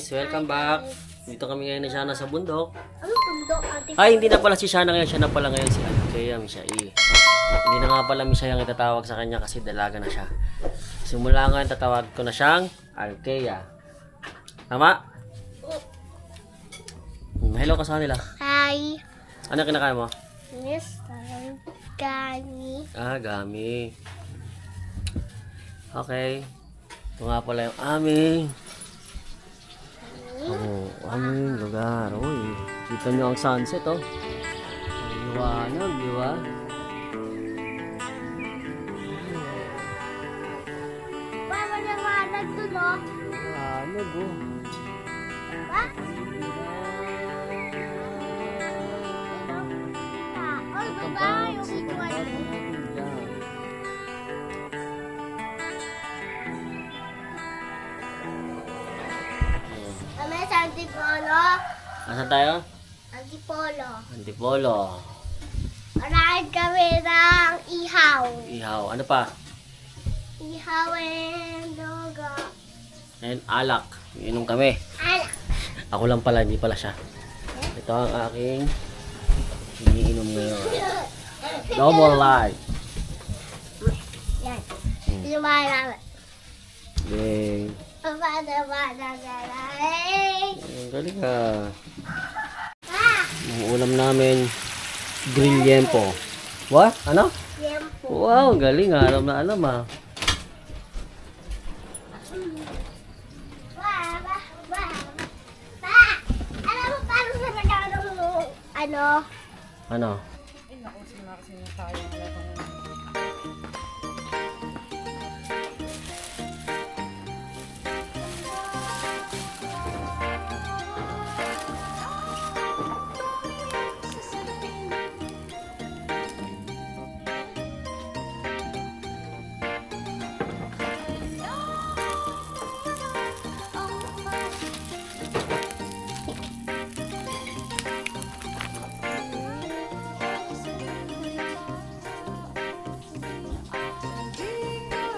guys, welcome back. Dito kami ngayon ni Shana sa bundok. Ano bundok? Ay, hindi na pala si Shana ngayon. Siya na pala ngayon si Alkea Mishai. Hindi na nga pala Mishai ang itatawag sa kanya kasi dalaga na siya. Simula ngayon tatawag ko na siyang Alkea. Tama? Hello ka sa kanila. Hi. Ano kinakain mo? Mr. Gani. Ah, gami. Okay. Ito nga pala yung aming lugar. Uy, kita nyo ang sunset, oh. Ang liwanag, di ba? Paano niya manag doon, oh? Liwanag, oh. Ba? Oh, baba yung ituan mo. Kami sa Antipolo. Asan tayo? Antipolo. Antipolo. Marahil kami ng ihaw. Ihaw. Ano pa? Ihaw and doga. And alak. Inom kami. Alak. Ako lang pala, hindi pala siya. Ito ang aking iniinom ngayon. Double light. Yan. Lumayan namin. Ding. Ang Galing ka. Ang ulam namin, grill yempo. What? Ano? Yempo. Wow, galing ha. Alam na alam ha. Alam mo paano sa nagkaroon mo? Ano? Ano?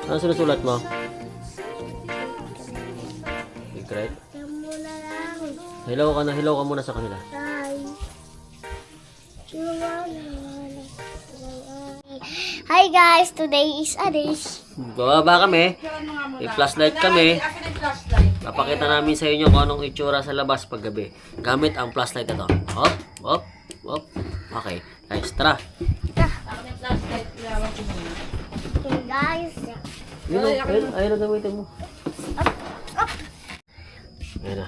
Ano sinusulat mo? Secret? Yan muna lang. Hello ka muna sa kanila. Hi. Hi guys, today is a dish. Bababa kami. May flashlight kami. Papakita namin sa inyo kung anong itsura sa labas paggabi. Gamit ang flashlight na to. Hop, hop, hop. Okay, guys, tara. Okay guys. Ayun na gamitin mo. Ayun na.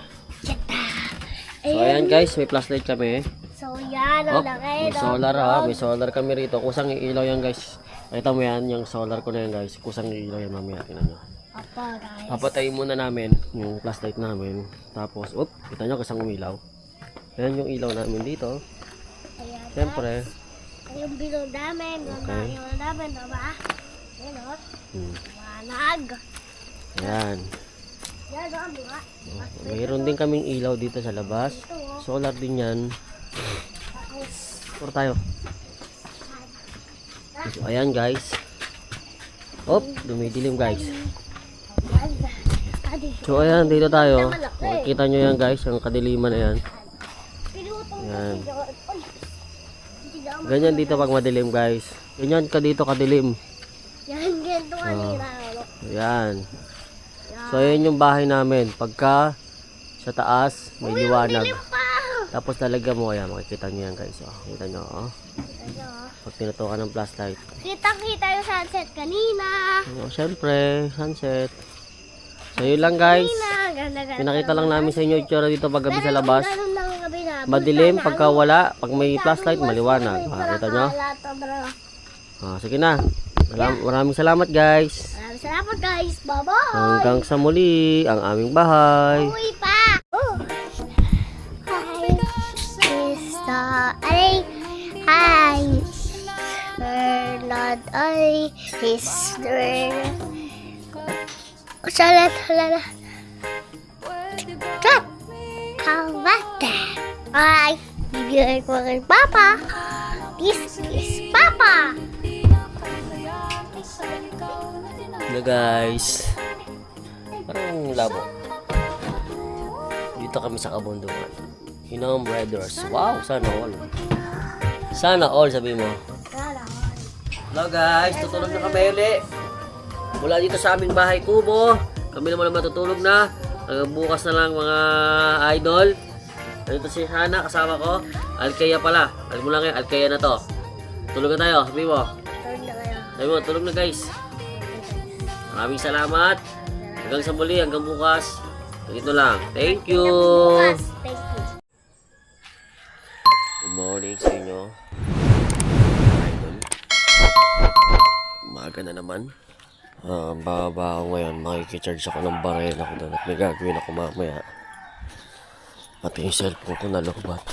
So ayan guys, may flashlight kami. So yan, Oh, ang laki. may solar ha. May solar kami rito. Kusang ilaw yan guys. Nakita mo yan, yung solar ko na yan guys. Kusang ilaw yan mamaya. Tingnan nyo. Apa guys. Papatayin muna namin yung flashlight namin. Tapos, kita nyo kusang umilaw. Ayan yung ilaw namin dito. Ayan. Siyempre. Yung bilog namin. Okay. Yung namin, diba? Ayan o. Hmm. Manag. Ayan. Yan o, diba? Mayroon din kaming ilaw dito sa labas. Ito o. Solar din yan. Tapos, Puro tayo. So, ayan guys. Dumidilim guys. So ayan, dito tayo. Makikita nyo yan guys, yung kadiliman na yan. Ayan. Ganyan dito pag madilim guys. Ganyan ka dito kadilim. Yan, ganito kanina. Ayan. So ayan yung bahay namin. Pagka sa taas, may liwanag. Tapos talaga mo, ayan, makikita nyo yan guys. Kita nyo, pag tinutukan ng flashlight. Kitang-kita yung sunset kanina. Siyempre, sunset. So yun lang guys. Ganda. Pinakita lang namin sa inyo yung itsura dito pag gabi sa labas. Ganun lang gabi na. Madilim, pagka wala, pag may flashlight, maliwanag. Kita nyo? Sige na. Maraming salamat guys. Maraming salamat guys. Bye-bye. Hanggang sa muli, ang aming bahay. Uwi pa. Hi. Mr. Ay. Hi. Bernard ay. History. Salat. Stop. How about that? Hi. Bibigyan ko kay Papa. This is Papa. Hello guys. Parang labo. Nandito kami sa kabundukan. Hinong Brothers. Wow, sana all. Sana all, sabi mo. Hello guys, tutulog na kami ulit. Mula dito sa aming bahay kubo. Kami naman matutulog na. Hanggang bukas na lang mga idol. Nandito si Hana, kasama ko. Alkaya pala. Alam mo lang ngayon, Alkaya na to. Tulog na tayo, sabi mo. Sabi mo, tulog na guys. Maraming salamat. Hanggang sa muli, hanggang bukas. Dito lang. Thank you. Good morning sa inyo. Idol. Umaga na naman. Baba ako ngayon. Makikicharge ako ng barel ako doon. At may gagawin ako mamaya. Pati yung cellphone ko nalobat.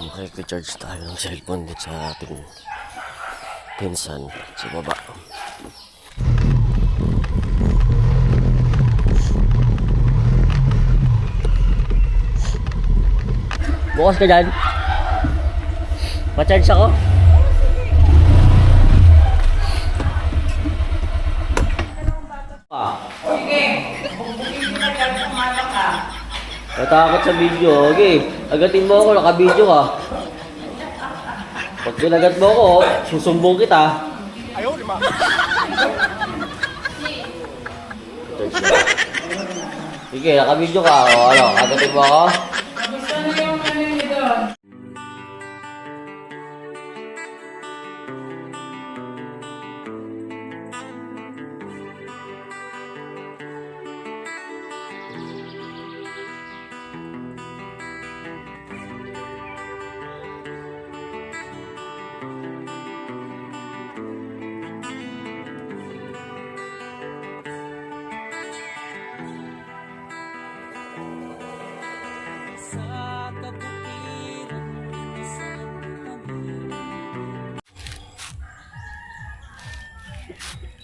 Makikicharge tayo ng cellphone dito sa ating pinsan sa baba. Bukas ka dyan? Pa-charge ako? Natakot sa video. Okay, agatin mo ako, naka-video ka. Pag kinagat mo ako, susumbong kita. Ayaw, lima. Sige, naka-video ka. O, ano, agatin mo ako?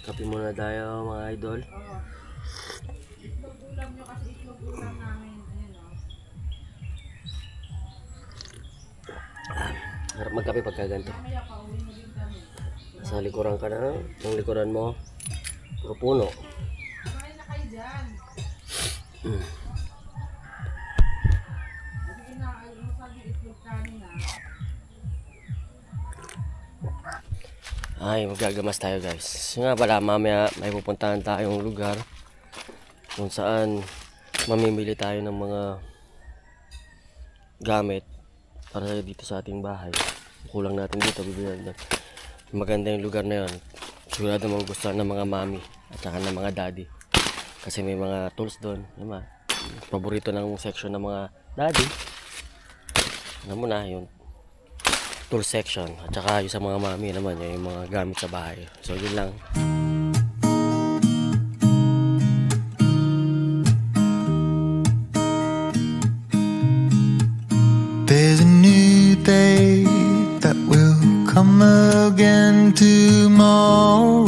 Kape muna tayo mga idol. Harap magkape pagka ganito. Sa likuran ka na, yung likuran mo, puro puno. Ay, magagamas tayo guys. So nga pala, mamaya may pupuntahan tayong lugar kung saan mamimili tayo ng mga gamit para dito sa ating bahay. Kulang natin dito, bibili natin. Maganda yung lugar na yun. Sigurado magugustuhan ng mga mami at saka ng mga daddy. Kasi may mga tools doon. Diba? Paborito ng section ng mga daddy. Alam mo na, yun. Tool section at saka yung sa mga mami naman yung mga gamit sa bahay. So yun lang. There's a new day that will come again tomorrow.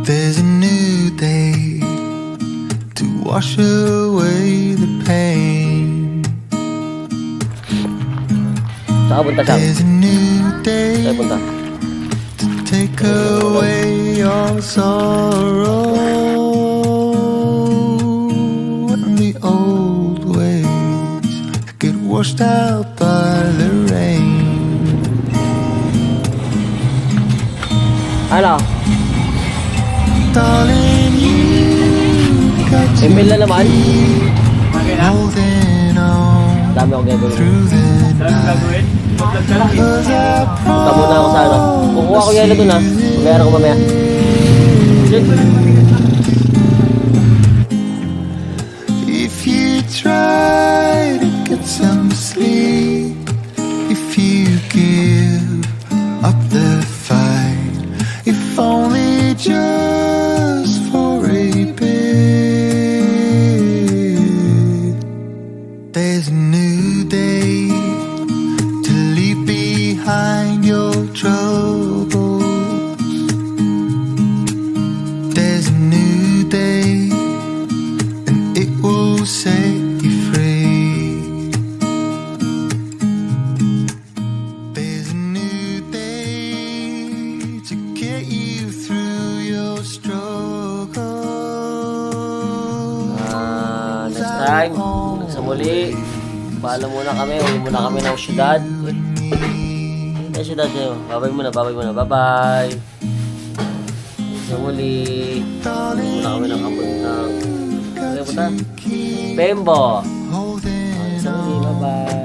There's a new day to wash away the pain. Saan punta siya? There's a new day Saan punta? to take away your sorrow and the old ways get washed out by the rain. Ano? Darling, you got to Email na naman. holding on Dami akong gagawin. through the night. 'Cause I Punta muna ako sa ano. Kukuha ko yelo dun ha. Meron ko mamaya. if you try to get some sleep, if you give up the fight, if only just for a bit, there's a new day to leave behind your troubles. There's a new day and it will set you free. There's a new day to get you through your time. Hanggang sa muli. Paalam muna kami. Uwi muna kami ng syudad. Ay, syudad nyo. Babay muna. Bye-bye. Sa muli. Uwi muna kami ng kapuntang. Pembo. Hanggang sa muli. Bye-bye.